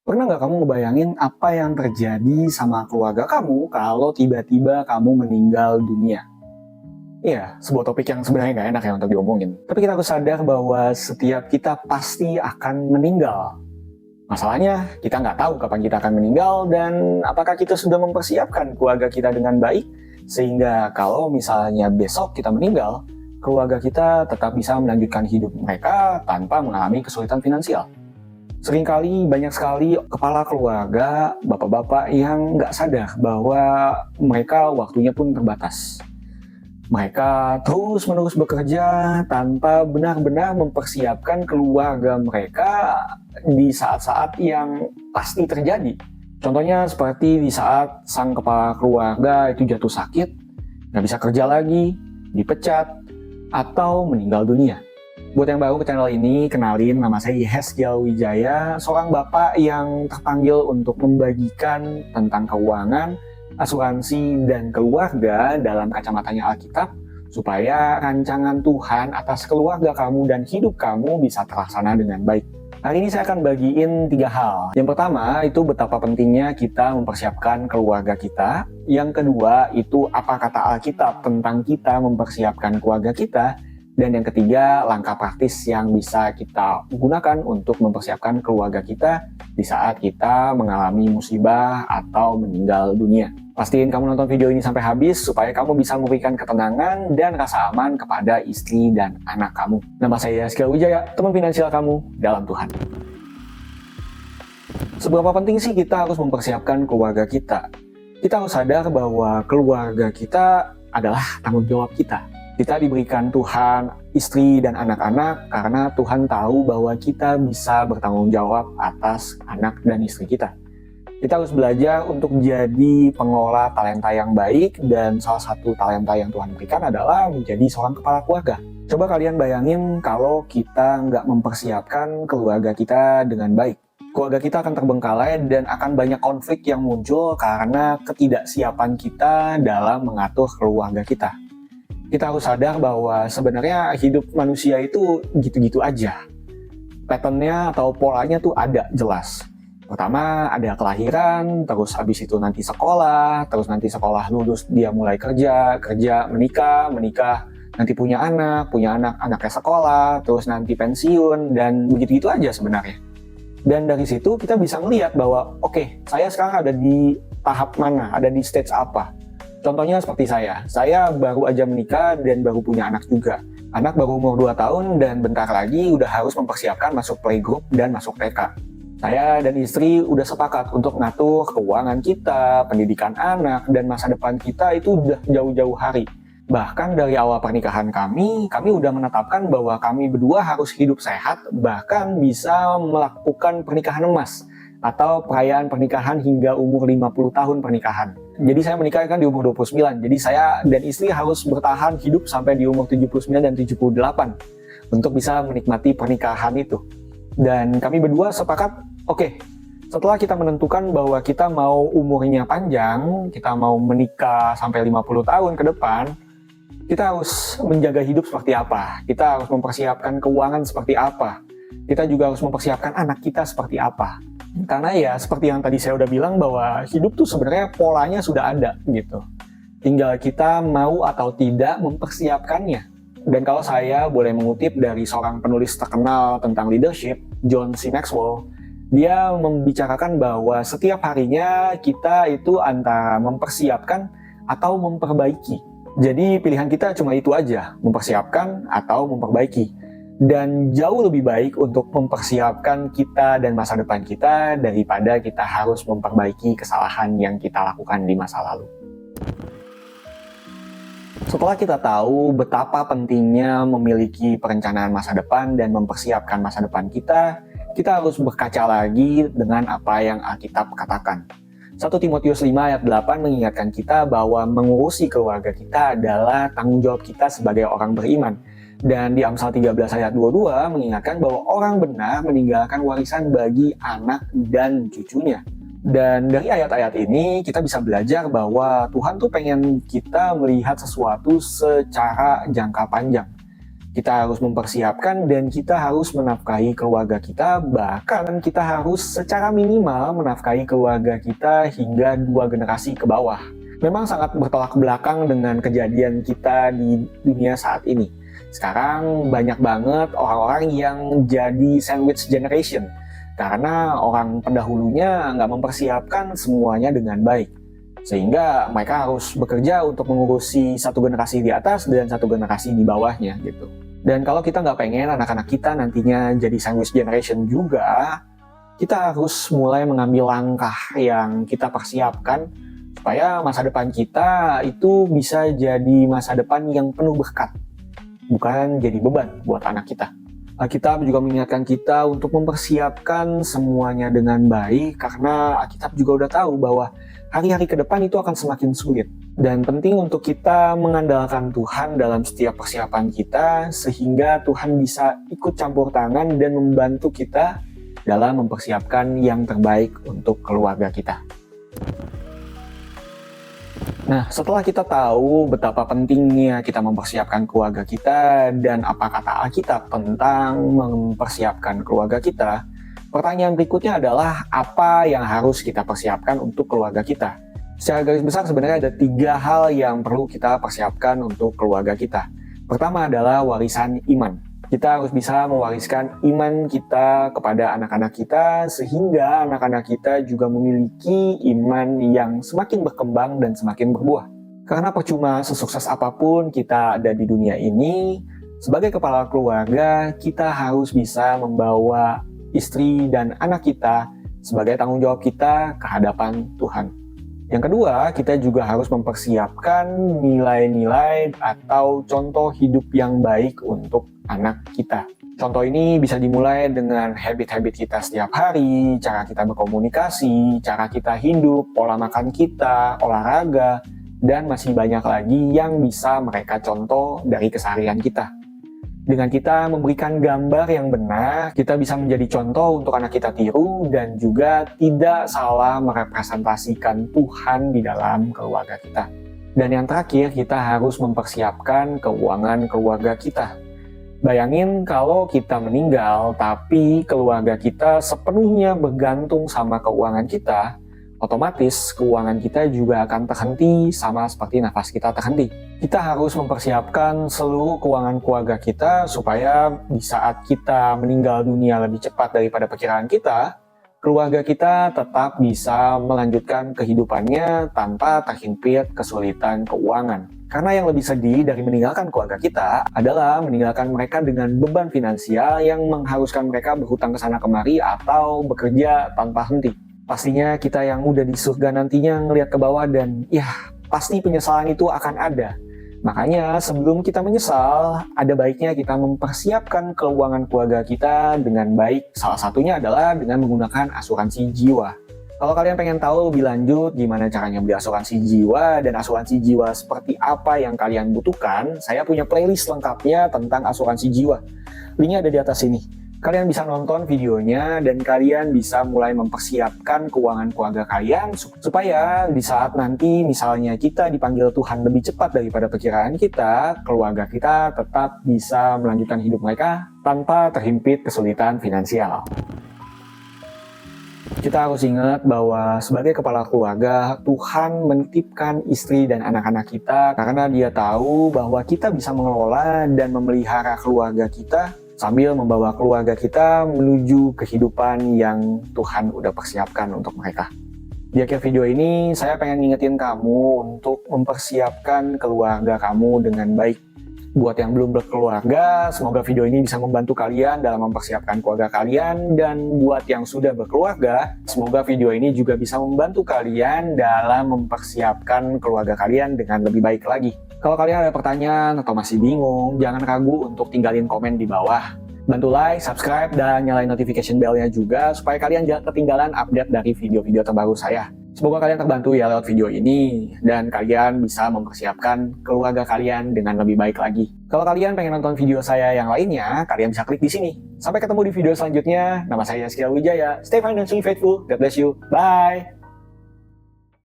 Pernah nggak kamu ngebayangin apa yang terjadi sama keluarga kamu kalau tiba-tiba kamu meninggal dunia? Iya, sebuah topik yang sebenarnya nggak enak ya untuk diomongin. Tapi kita harus sadar bahwa setiap kita pasti akan meninggal. Masalahnya, kita nggak tahu kapan kita akan meninggal dan apakah kita sudah mempersiapkan keluarga kita dengan baik, sehingga kalau misalnya besok kita meninggal, keluarga kita tetap bisa melanjutkan hidup mereka tanpa mengalami kesulitan finansial. Seringkali banyak sekali kepala keluarga, bapak-bapak yang nggak sadar bahwa mereka waktunya pun terbatas. Mereka terus-menerus bekerja tanpa benar-benar mempersiapkan keluarga mereka di saat-saat yang pasti terjadi. Contohnya seperti di saat sang kepala keluarga itu jatuh sakit, nggak bisa kerja lagi, dipecat, atau meninggal dunia. Buat yang baru ke channel ini, kenalin, nama saya Yehezkiel Wijaya, seorang bapak yang terpanggil untuk membagikan tentang keuangan, asuransi, dan keluarga dalam kacamatanya Alkitab, supaya rancangan Tuhan atas keluarga kamu dan hidup kamu bisa terlaksana dengan baik. Hari ini saya akan bagiin 3 hal. Yang pertama, itu betapa pentingnya kita mempersiapkan keluarga kita. Yang kedua, itu apa kata Alkitab tentang kita mempersiapkan keluarga kita. Dan yang ketiga, langkah praktis yang bisa kita gunakan untuk mempersiapkan keluarga kita di saat kita mengalami musibah atau meninggal dunia. Pastiin kamu nonton video ini sampai habis supaya kamu bisa memberikan ketenangan dan rasa aman kepada istri dan anak kamu. Nama saya Yehezkiel Wijaya, teman finansial kamu dalam Tuhan. Seberapa penting sih kita harus mempersiapkan keluarga kita? Kita harus sadar bahwa keluarga kita adalah tanggung jawab kita. Kita diberikan Tuhan, istri, dan anak-anak karena Tuhan tahu bahwa kita bisa bertanggung jawab atas anak dan istri kita. Kita harus belajar untuk jadi pengelola talenta yang baik, dan salah satu talenta yang Tuhan berikan adalah menjadi seorang kepala keluarga. Coba kalian bayangin kalau kita nggak mempersiapkan keluarga kita dengan baik. Keluarga kita akan terbengkalai dan akan banyak konflik yang muncul karena ketidaksiapan kita dalam mengatur keluarga kita. Kita harus sadar bahwa sebenarnya hidup manusia itu gitu-gitu aja. Patternnya atau polanya tuh ada jelas. Pertama ada kelahiran, terus habis itu nanti sekolah, terus nanti sekolah lulus dia mulai kerja, menikah, nanti punya anak, anaknya sekolah, terus nanti pensiun, dan begitu-gitu aja sebenarnya. Dan dari situ kita bisa melihat bahwa oke, saya sekarang ada di tahap mana, ada di stage apa. Contohnya seperti saya baru aja menikah dan baru punya anak juga. Anak baru umur 2 tahun dan bentar lagi udah harus mempersiapkan masuk playgroup dan masuk TK. Saya dan istri udah sepakat untuk ngatur keuangan kita, pendidikan anak, dan masa depan kita itu udah jauh-jauh hari. Bahkan dari awal pernikahan kami udah menetapkan bahwa kami berdua harus hidup sehat, bahkan bisa melakukan pernikahan emas atau perayaan pernikahan hingga umur 50 tahun pernikahan. Jadi saya menikah kan di umur 29, jadi saya dan istri harus bertahan hidup sampai di umur 79 dan 78 untuk bisa menikmati pernikahan itu. Dan kami berdua sepakat, oke, setelah kita menentukan bahwa kita mau umurnya panjang, kita mau menikah sampai 50 tahun ke depan, kita harus menjaga hidup seperti apa, kita harus mempersiapkan keuangan seperti apa, kita juga harus mempersiapkan anak kita seperti apa. Karena ya seperti yang tadi saya udah bilang bahwa hidup tuh sebenarnya polanya sudah ada gitu. Tinggal kita mau atau tidak mempersiapkannya. Dan kalau saya boleh mengutip dari seorang penulis terkenal tentang leadership, John C. Maxwell, dia membicarakan bahwa setiap harinya kita itu antara mempersiapkan atau memperbaiki. Jadi pilihan kita cuma itu aja, mempersiapkan atau memperbaiki. Dan jauh lebih baik untuk mempersiapkan kita dan masa depan kita daripada kita harus memperbaiki kesalahan yang kita lakukan di masa lalu. Setelah kita tahu betapa pentingnya memiliki perencanaan masa depan dan mempersiapkan masa depan kita harus berkaca lagi dengan apa yang Alkitab katakan. 1 Timotius 5 ayat 8 mengingatkan kita bahwa mengurusi keluarga kita adalah tanggung jawab kita sebagai orang beriman. Dan di Amsal 13 ayat 22 mengingatkan bahwa orang benar meninggalkan warisan bagi anak dan cucunya. Dan dari ayat-ayat ini kita bisa belajar bahwa Tuhan tuh pengen kita melihat sesuatu secara jangka panjang. Kita harus mempersiapkan dan kita harus menafkahi keluarga kita, bahkan kita harus secara minimal menafkahi keluarga kita hingga 2 generasi ke bawah. Memang sangat bertolak belakang dengan kejadian kita di dunia saat ini. Sekarang banyak banget orang-orang yang jadi sandwich generation, karena orang pendahulunya nggak mempersiapkan semuanya dengan baik. Sehingga mereka harus bekerja untuk mengurusi 1 generasi di atas dan 1 generasi di bawahnya gitu. Dan kalau kita nggak pengen anak-anak kita nantinya jadi sandwich generation juga, kita harus mulai mengambil langkah yang kita persiapkan supaya masa depan kita itu bisa jadi masa depan yang penuh berkat, bukan jadi beban buat anak kita. Alkitab juga mengingatkan kita untuk mempersiapkan semuanya dengan baik, karena Alkitab juga udah tahu bahwa hari-hari ke depan itu akan semakin sulit. Dan penting untuk kita mengandalkan Tuhan dalam setiap persiapan kita, sehingga Tuhan bisa ikut campur tangan dan membantu kita dalam mempersiapkan yang terbaik untuk keluarga kita. Nah, setelah kita tahu betapa pentingnya kita mempersiapkan keluarga kita dan apa kata Alkitab tentang mempersiapkan keluarga kita, pertanyaan berikutnya adalah apa yang harus kita persiapkan untuk keluarga kita. Secara garis besar sebenarnya ada 3 hal yang perlu kita persiapkan untuk keluarga kita. Pertama adalah warisan iman. Kita harus bisa mewariskan iman kita kepada anak-anak kita, sehingga anak-anak kita juga memiliki iman yang semakin berkembang dan semakin berbuah. Karena percuma sesukses apapun kita ada di dunia ini, sebagai kepala keluarga, kita harus bisa membawa istri dan anak kita sebagai tanggung jawab kita ke hadapan Tuhan. Yang kedua, kita juga harus mempersiapkan nilai-nilai atau contoh hidup yang baik untuk anak kita. Contoh ini bisa dimulai dengan habit-habit kita setiap hari, cara kita berkomunikasi, cara kita hidup, pola makan kita, olahraga, dan masih banyak lagi yang bisa mereka contoh dari keseharian kita. Dengan kita memberikan gambar yang benar, kita bisa menjadi contoh untuk anak kita tiru dan juga tidak salah merepresentasikan Tuhan di dalam keluarga kita. Dan yang terakhir, kita harus mempersiapkan keuangan keluarga kita. Bayangin kalau kita meninggal, tapi keluarga kita sepenuhnya bergantung sama keuangan kita, otomatis keuangan kita juga akan terhenti sama seperti nafas kita terhenti. Kita harus mempersiapkan seluruh keuangan keluarga kita supaya di saat kita meninggal dunia lebih cepat daripada perkiraan kita, keluarga kita tetap bisa melanjutkan kehidupannya tanpa terhimpit kesulitan keuangan. Karena yang lebih sedih dari meninggalkan keluarga kita adalah meninggalkan mereka dengan beban finansial yang mengharuskan mereka berhutang ke sana kemari atau bekerja tanpa henti. Pastinya kita yang udah di surga nantinya ngelihat ke bawah dan ya pasti penyesalan itu akan ada. Makanya sebelum kita menyesal, ada baiknya kita mempersiapkan keuangan keluarga kita dengan baik. Salah satunya adalah dengan menggunakan asuransi jiwa. Kalau kalian pengen tahu lebih lanjut gimana caranya beli asuransi jiwa dan asuransi jiwa seperti apa yang kalian butuhkan, saya punya playlist lengkapnya tentang asuransi jiwa. Linknya ada di atas sini. Kalian bisa nonton videonya dan kalian bisa mulai mempersiapkan keuangan keluarga kalian supaya di saat nanti misalnya kita dipanggil Tuhan lebih cepat daripada perkiraan kita, keluarga kita tetap bisa melanjutkan hidup mereka tanpa terhimpit kesulitan finansial. Kita harus ingat bahwa sebagai kepala keluarga, Tuhan menitipkan istri dan anak-anak kita karena Dia tahu bahwa kita bisa mengelola dan memelihara keluarga kita sambil membawa keluarga kita menuju kehidupan yang Tuhan udah persiapkan untuk mereka. Di akhir video ini, saya pengen ngingetin kamu untuk mempersiapkan keluarga kamu dengan baik. Buat yang belum berkeluarga, semoga video ini bisa membantu kalian dalam mempersiapkan keluarga kalian. Dan buat yang sudah berkeluarga, semoga video ini juga bisa membantu kalian dalam mempersiapkan keluarga kalian dengan lebih baik lagi. Kalau kalian ada pertanyaan atau masih bingung, jangan ragu untuk tinggalin komen di bawah. Bantu like, subscribe, dan nyalain notification bell-nya juga supaya kalian jangan ketinggalan update dari video-video terbaru saya. Semoga kalian terbantu ya lewat video ini, dan kalian bisa mempersiapkan keluarga kalian dengan lebih baik lagi. Kalau kalian pengen nonton video saya yang lainnya, kalian bisa klik di sini. Sampai ketemu di video selanjutnya. Nama saya Yazkiel Wijaya. Stay financially faithful. God bless you. Bye!